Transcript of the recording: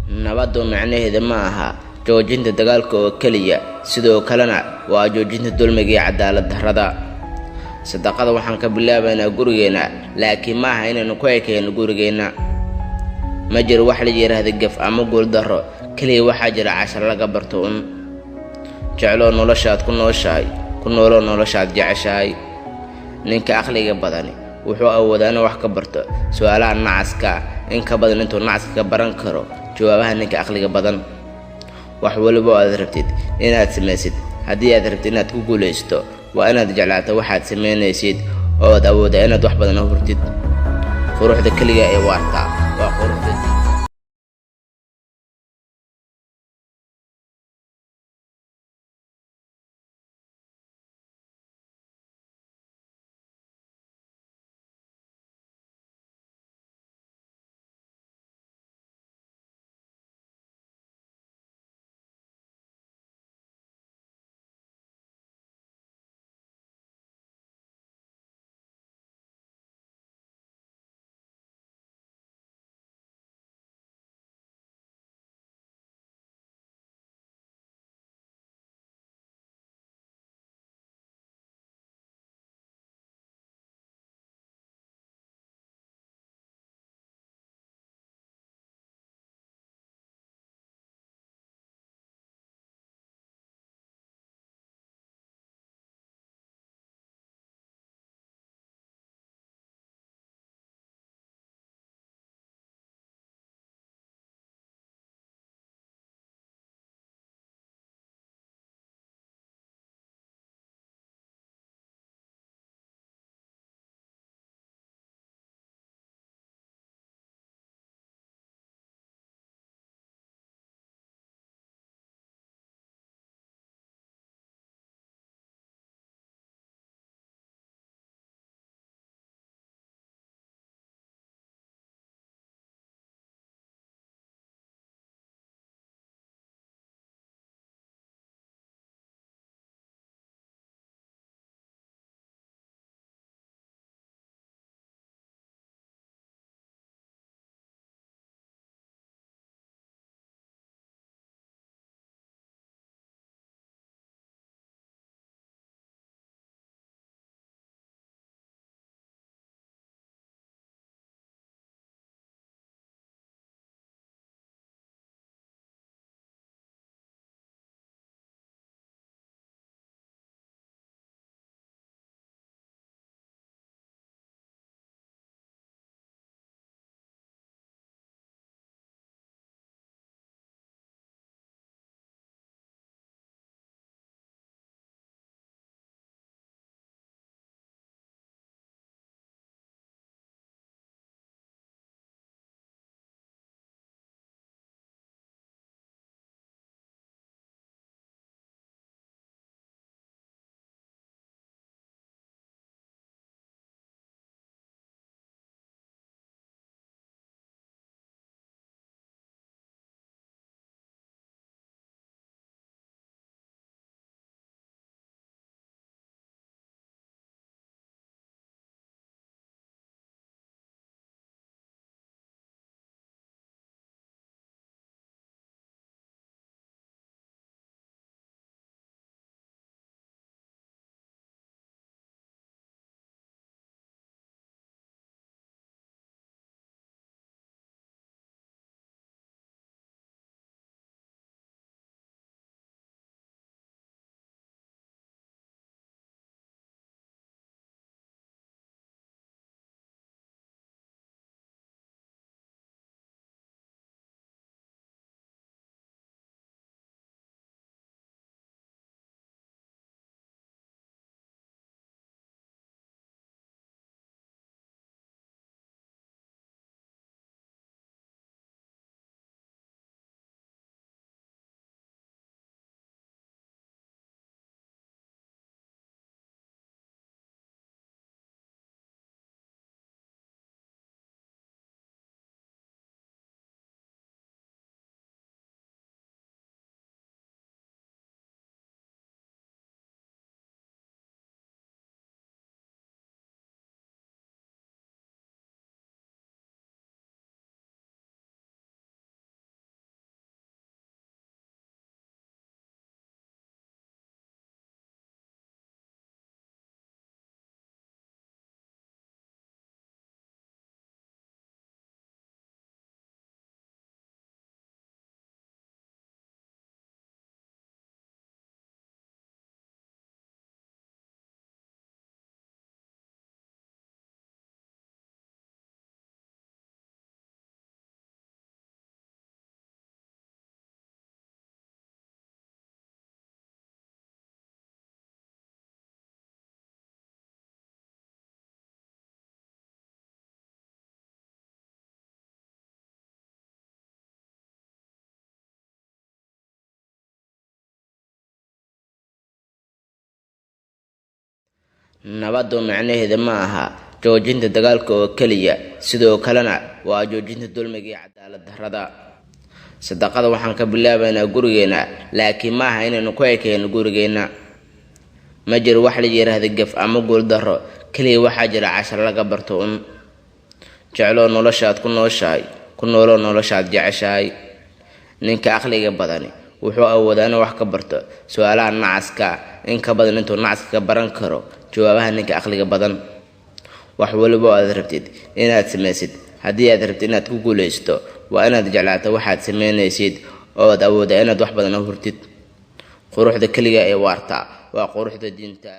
nabaddu macnaheedu ma aha joojinta dagaalka oo keliya, sidoo kalena waa joojinta dulmiga iyo cadaalad darrada. Sadaqada waxaan ka bilaabaynaa gurigeena, laakiin ma aha inaynu ku ekayno gurigeena. Ma jiro wax la yiraahdo gaf ama guuldarro, kaliya waxaa jira cashar laga barto jecloo noloshaad ku nooshahay, ku nooloo noloshaad jeceshahay. Ninka aqliga badani wuxuu awoodaa inuu wax ka barto su'aalaha nacaska in ka badan intuu nacaska ka baran karo jawaabaha ninka aqliga badan. Wax waliba oo aad rabtid inaad samaysid, haddii aad rabtid inaad ku guulaysato, waa inaad jeclaato waxaad samaynaysid oo aad awooddaa inaad wax badan u hurtid. Quruxda keliya ee waarta waa quruxda nabaddu macnaheedu ma aha joojinta dagaalka oo keliya, sidoo kalena waa joojinta dulmiga iyo cadaalad darrada. Sadaqada waxaan ka bilaabaynaa gurigeena, laakiin ma aha inaynu ku ekayno gurigeena. Ma jiro wax la yiraahdo gaf ama guuldarro, kaliya waxaa jira cashar laga barto un. Jecloo noloshaad ku nooshahay, ku nooloo noloshaad jeceshahay. Ninka aqliga badani wuxuu awoodaa inuu wax ka barto su'aalaha nacaska in ka badan intuu nacaska ka baran karo jawaabaha ninka aqliga badan. Wax waliba aad rabtid inaad samaysid, haddii aad rabtid inaad ku guulaysto, waa inaad jeclaato waxaad samaynaysid oo aad awoodaa inaad wax badan u hurtid. Quruxda kaliya ee waarta waa quruxda diinta.